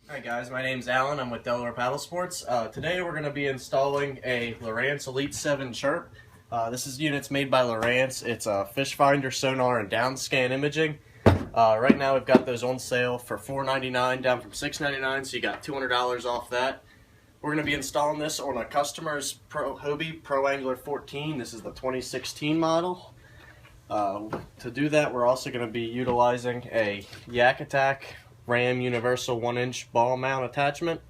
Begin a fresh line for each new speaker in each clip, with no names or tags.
Hi guys, my name's Alan. I'm with Delaware Paddlesports. Today we're going to be installing a Lowrance Elite 7 Chirp. This is units made by Lowrance. It's a fish finder, sonar, and down scan imaging. Right now we've got those on sale for $4.99 down from $6.99, so you got $200 off that. We're going to be installing this on a customer's Hobie Pro Angler 14. This is the 2016 model. To do that, we're also going to be utilizing a Yak Attack Ram Universal 1-inch ball mount attachment,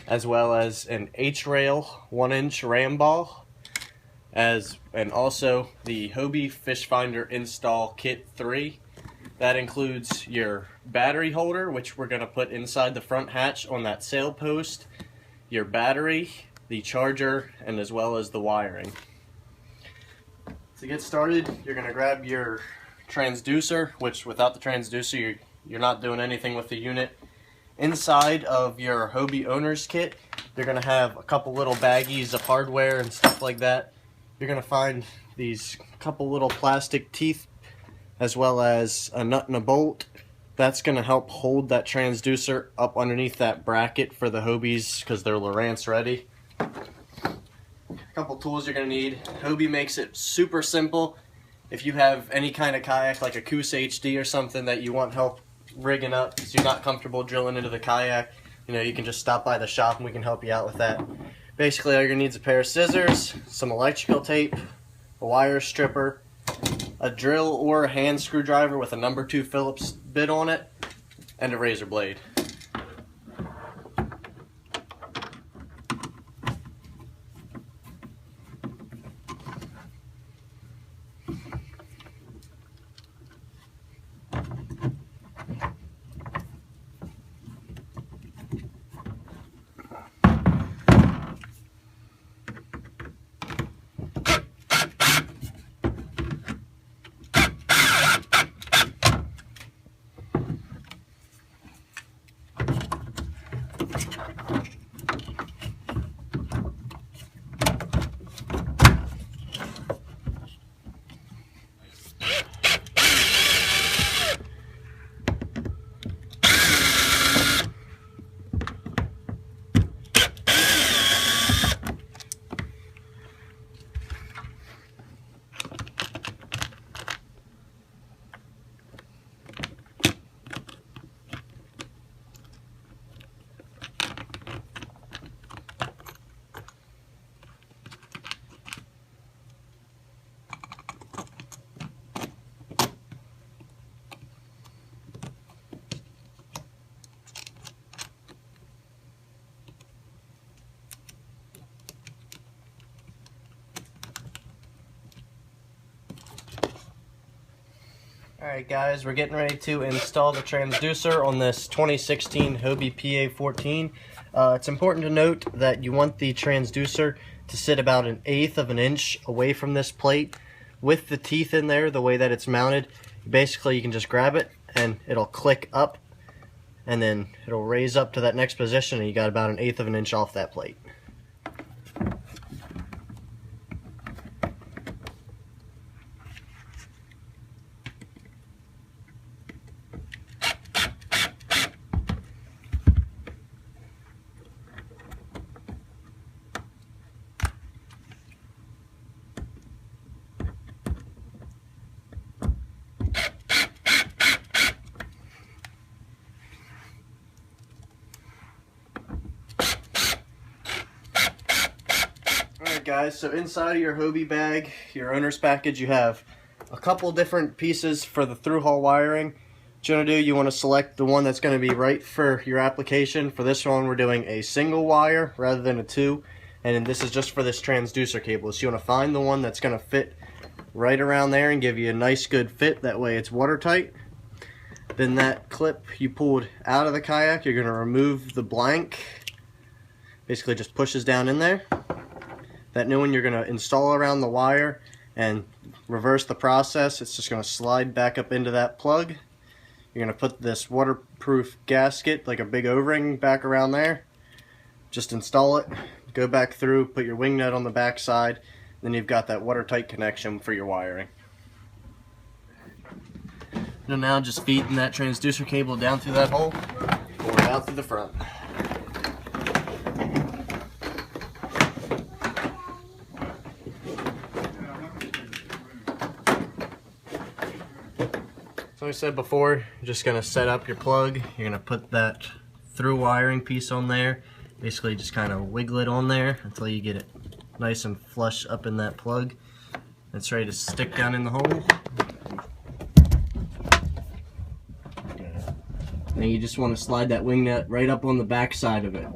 as well as an H-Rail 1-inch ram ball, and also the Hobie Fish Finder Install Kit 3. That includes your battery holder, which we're going to put inside the front hatch on that sail post, your battery, the charger, and as well as the wiring. To get started, you're going to grab your transducer, which without the transducer you're not doing anything with the unit. Inside of your Hobie owner's kit, you're going to have a couple little baggies of hardware and stuff like that. You're going to find these couple little plastic teeth, as well as a nut and a bolt. That's going to help hold that transducer up underneath that bracket for the Hobies, because they're Lowrance ready. A couple tools you're going to need. Hobie makes it super simple. If you have any kind of kayak like a Coos HD or something that you want help rigging up, so you're not comfortable drilling into the kayak, you can just stop by the shop and we can help you out with that. Basically, all you're going to need is a pair of scissors, some electrical tape, a wire stripper, a drill or a hand screwdriver with a number 2 Phillips bit on it, and a razor blade. Alright guys, we're getting ready to install the transducer on this 2016 Hobie PA14. It's important to note that you want the transducer to sit about 1/8 of an inch away from this plate. With the teeth in there, the way that it's mounted, basically you can just grab it and it'll click up, and then it'll raise up to that next position, and you got about 1/8 of an inch off that plate. Alright guys, so inside of your Hobie bag, your owner's package, you have a couple different pieces for the through-hole wiring. What you want to do, you want to select the one that's going to be right for your application. For this one, we're doing a single wire rather than a 2, and then this is just for this transducer cable. So you want to find the one that's going to fit right around there and give you a nice good fit. That way it's watertight. Then that clip you pulled out of the kayak, you're going to remove the blank. Basically just pushes down in there. That new one you're going to install around the wire and reverse the process. It's just going to slide back up into that plug. You're going to put this waterproof gasket, like a big O-ring, back around there. Just install it, go back through, put your wing nut on the back side, then you've got that watertight connection for your wiring. And now just feeding that transducer cable down through that hole, pull it out. out through the front. So like I said before, you're just going to set up your plug. You're going to put that through wiring piece on there. Basically just kind of wiggle it on there until you get it nice and flush up in that plug. It's ready to stick down in the hole. And you just want to slide that wing nut right up on the back side of it.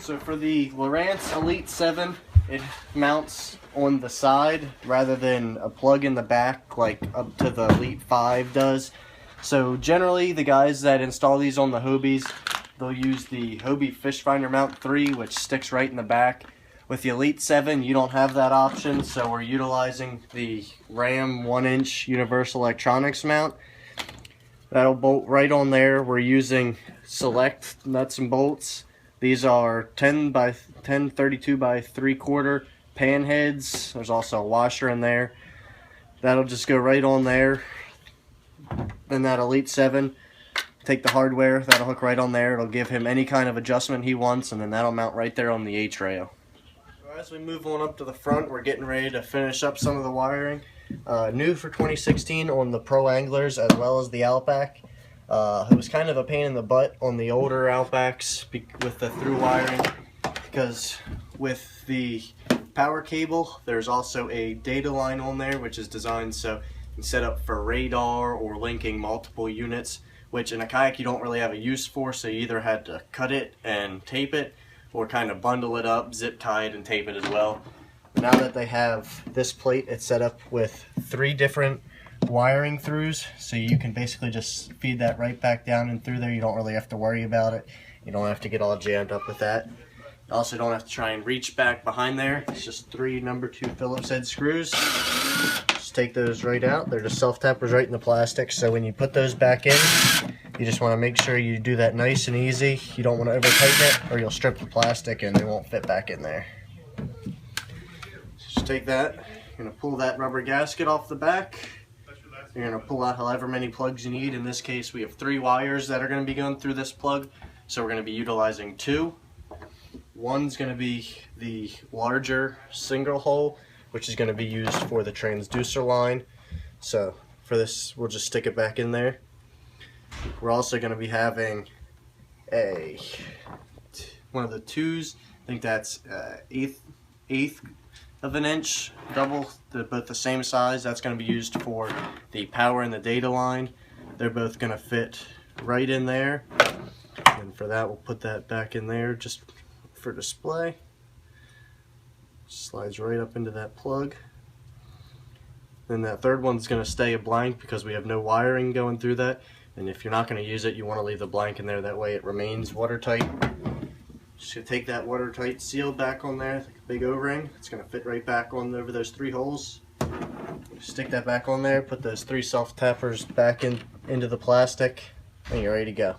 So for the Lowrance Elite 7, it mounts on the side rather than a plug in the back like up to the Elite 5 does. So generally the guys that install these on the Hobies, they'll use the Hobie Fish Finder Mount 3, which sticks right in the back. With the Elite 7, you don't have that option, so we're utilizing the Ram 1-inch Universal Electronics mount. That'll bolt right on there. We're using select nuts and bolts. These are 10 by 10, 32 by 3/4 pan heads. There's also a washer in there. That'll just go right on there. Then that Elite 7, take the hardware, that'll hook right on there. It'll give him any kind of adjustment he wants, and then that'll mount right there on the H-rail. As we move on up to the front, we're getting ready to finish up some of the wiring. New for 2016 on the Pro Anglers as well as the Outback. It was kind of a pain in the butt on the older Outbacks with the through wiring, because with the power cable there's also a data line on there which is designed so you can set up for radar or linking multiple units, which in a kayak you don't really have a use for, so you either had to cut it and tape it or kind of bundle it up, zip tie it and tape it as well. Now that they have this plate, it's set up with 3 different wiring throughs, so you can basically just feed that right back down and through there. You don't really have to worry about it. You don't have to get all jammed up with that. You also don't have to try and reach back behind there. It's just 3 number 2 Phillips head screws. Just take those right out. They're just self-tappers right in the plastic, so when you put those back in, you just want to make sure you do that nice and easy. You don't want to over tighten it or you'll strip the plastic and they won't fit back in there. Just take that, you're going to pull that rubber gasket off the back. You're going to pull out however many plugs you need. In this case we have 3 wires that are going to be going through this plug, so we're going to be utilizing 2. One's going to be the larger single hole, which is going to be used for the transducer line. So for this we'll just stick it back in there. We're also going to be having one of the 2s, I think that's eighth of an inch, both the same size. That's going to be used for the power and the data line. They're both going to fit right in there, and for that we'll put that back in there just for display. Slides right up into that plug. Then that third one's going to stay a blank because we have no wiring going through that, and if you're not going to use it you want to leave the blank in there, that way it remains watertight. Just going to take that watertight seal back on there, like a big O-ring. It's going to fit right back on over those 3 holes. Stick that back on there, put those 3 self-tappers back into the plastic, and you're ready to go.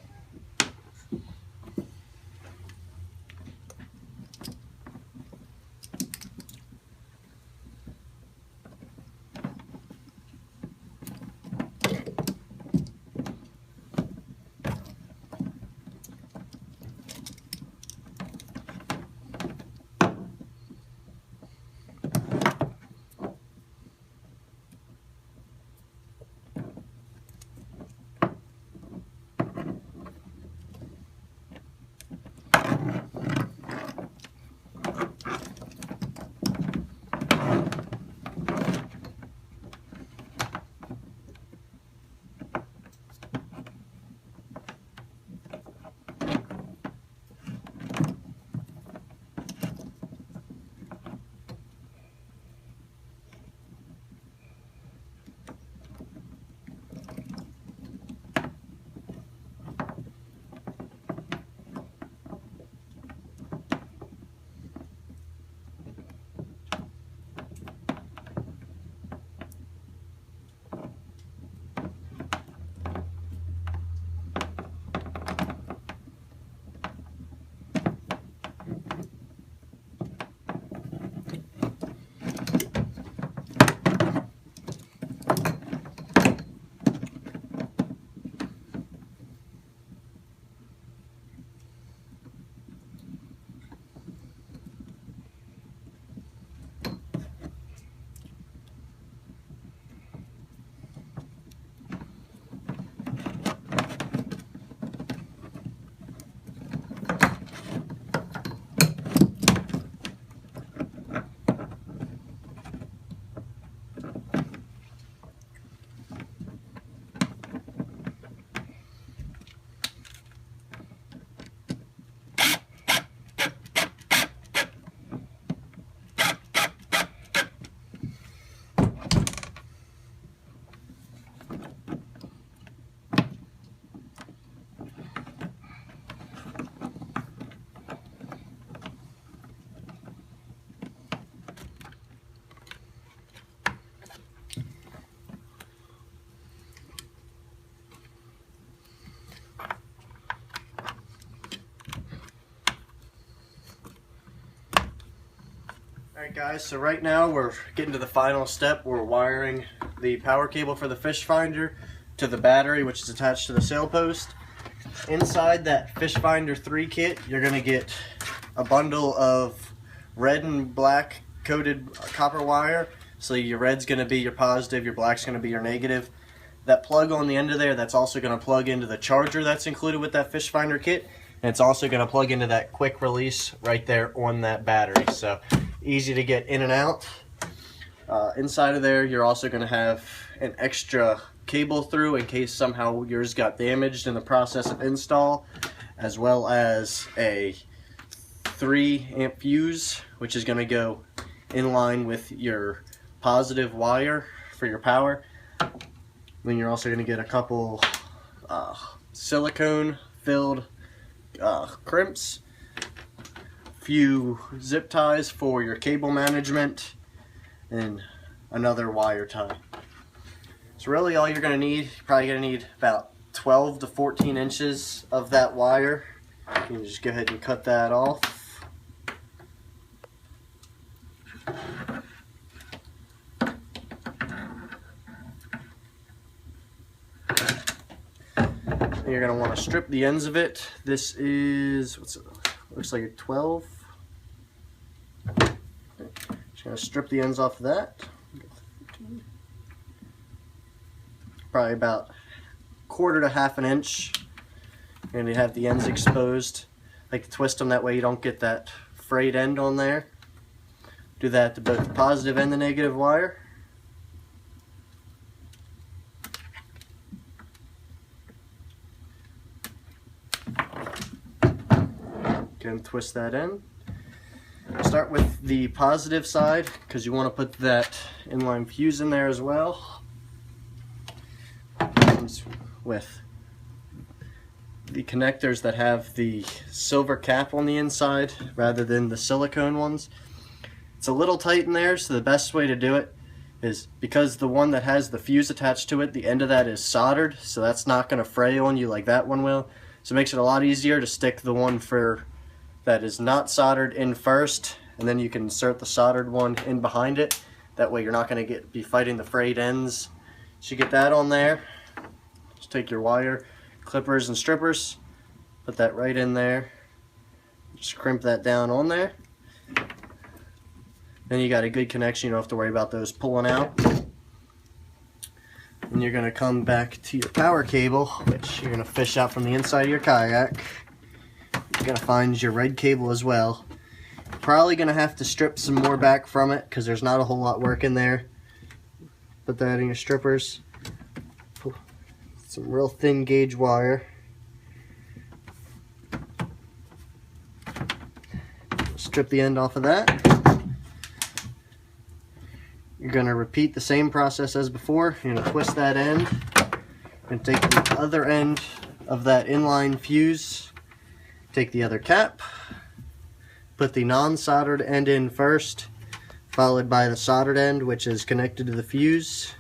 Alright guys, so right now we're getting to the final step. We're wiring the power cable for the fish finder to the battery, which is attached to the sail post. Inside that fish finder 3 kit, you're going to get a bundle of red and black coated copper wire. So your red's going to be your positive, your black's going to be your negative. That plug on the end of there, that's also going to plug into the charger that's included with that fish finder kit. And it's also going to plug into that quick release right there on that battery. So easy to get in and out. Inside of there, you're also going to have an extra cable through in case somehow yours got damaged in the process of install, as well as a 3-amp fuse, which is going to go in line with your positive wire for your power. Then you're also going to get a couple silicone filled crimps, few zip ties for your cable management, and another wire tie. So really all you're going to need, you're probably going to need about 12 to 14 inches of that wire. You can just go ahead and cut that off. You're going to want to strip the ends of it. This is, looks like a 12. Just going to strip the ends off of that. Probably about 1/4 to 1/2 inch. You're going to have the ends exposed. Like to twist them that way you don't get that frayed end on there. Do that to both the positive and the negative wire. Again, twist that in. Start with the positive side because you want to put that inline fuse in there as well. Comes with the connectors that have the silver cap on the inside rather than the silicone ones. It's a little tight in there, so the best way to do it is, because the one that has the fuse attached to it, the end of that is soldered, so that's not going to fray on you like that one will. So it makes it a lot easier to stick the one that is not soldered in first, and then you can insert the soldered one in behind it. That way you're not going to be fighting the frayed ends. So you get that on there. Just take your wire, clippers and strippers, put that right in there. Just crimp that down on there. Then you got a good connection, you don't have to worry about those pulling out. And you're going to come back to your power cable, which you're going to fish out from the inside of your kayak. You're going to find your red cable as well. Probably going to have to strip some more back from it because there's not a whole lot work in there. Put that in your strippers. Some real thin gauge wire. Strip the end off of that. You're going to repeat the same process as before. You're going to twist that end and take the other end of that inline fuse. Take the other cap, put the non-soldered end in first, followed by the soldered end, which is connected to the fuse.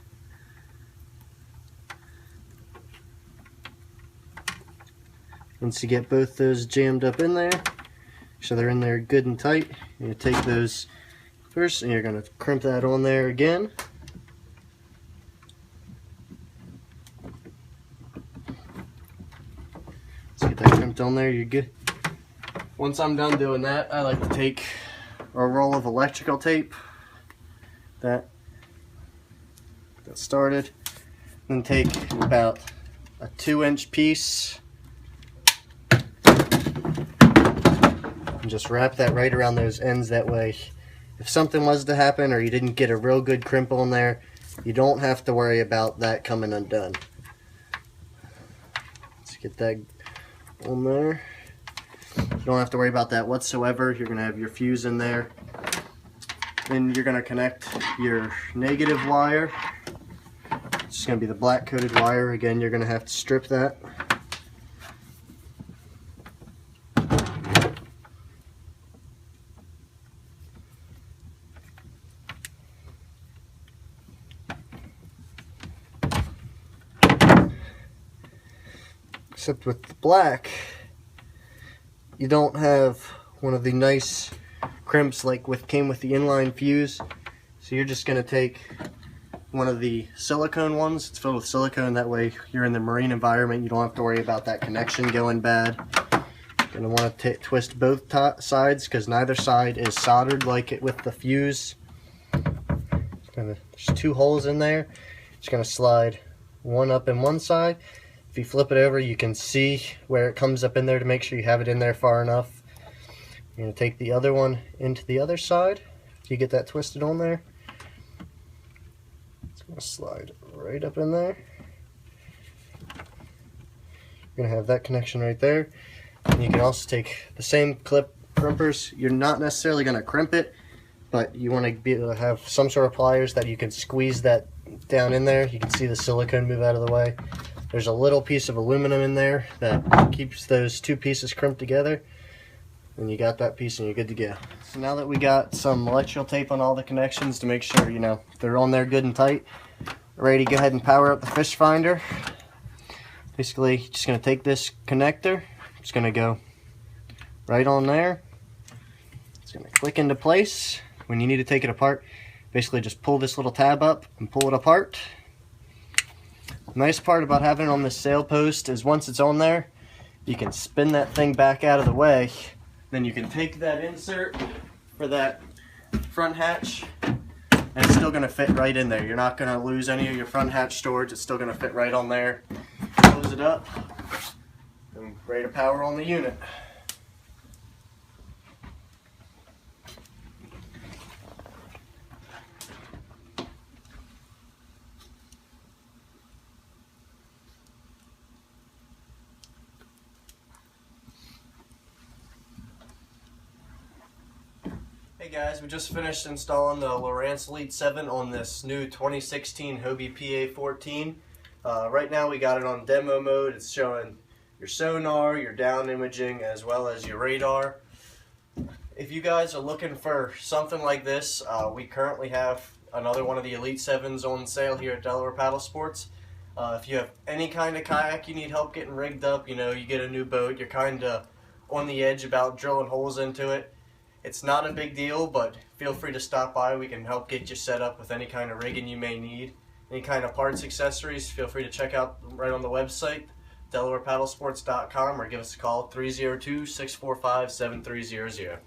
Once you get both those jammed up in there, so they're in there good and tight, you're going to take those first and you're going to crimp that on there again. Let's get that crimped on there, you're good. Once I'm done doing that, I like to take a roll of electrical tape that started, then take about a 2-inch piece and just wrap that right around those ends. That way, if something was to happen or you didn't get a real good crimp on there, you don't have to worry about that coming undone. Let's get that on there. You don't have to worry about that whatsoever. You're going to have your fuse in there. Then you're going to connect your negative wire. It's just going to be the black coated wire. Again, you're going to have to strip that. Except with the black, you don't have one of the nice crimps like came with the inline fuse. So you're just going to take one of the silicone ones. It's filled with silicone, that way you're in the marine environment, you don't have to worry about that connection going bad. You're going to want to twist both sides because neither side is soldered like it with the fuse. There's 2 holes in there. Just going to slide one up in one side. If you flip it over, you can see where it comes up in there to make sure you have it in there far enough. You're going to take the other one into the other side. If you get that twisted on there, it's going to slide right up in there. You're going to have that connection right there. And you can also take the same clip crimpers. You're not necessarily going to crimp it, but you want to be able to have some sort of pliers that you can squeeze that down in there. You can see the silicone move out of the way. There's a little piece of aluminum in there that keeps those 2 pieces crimped together. And you got that piece and you're good to go. So now that we got some electrical tape on all the connections to make sure, you know, they're on there good and tight, ready to go ahead and power up the fish finder. Basically, just going to take this connector, it's going to go right on there. It's going to click into place. When you need to take it apart, basically just pull this little tab up and pull it apart. The nice part about having it on this sail post is once it's on there, you can spin that thing back out of the way. Then you can take that insert for that front hatch, and it's still going to fit right in there. You're not going to lose any of your front hatch storage. It's still going to fit right on there. Close it up, and ready to power on the unit. Hey guys, we just finished installing the Lowrance Elite 7 on this new 2016 Hobie PA14. Right now we got it on demo mode. It's showing your sonar, your down imaging, as well as your radar. If you guys are looking for something like this, we currently have another one of the Elite 7s on sale here at Delaware Paddlesports. If you have any kind of kayak you need help getting rigged up, you know, you get a new boat, you're kind of on the edge about drilling holes into it, it's not a big deal, but feel free to stop by. We can help get you set up with any kind of rigging you may need. Any kind of parts, accessories, feel free to check out right on the website, DelawarePaddlesports.com, or give us a call, 302-645-7300.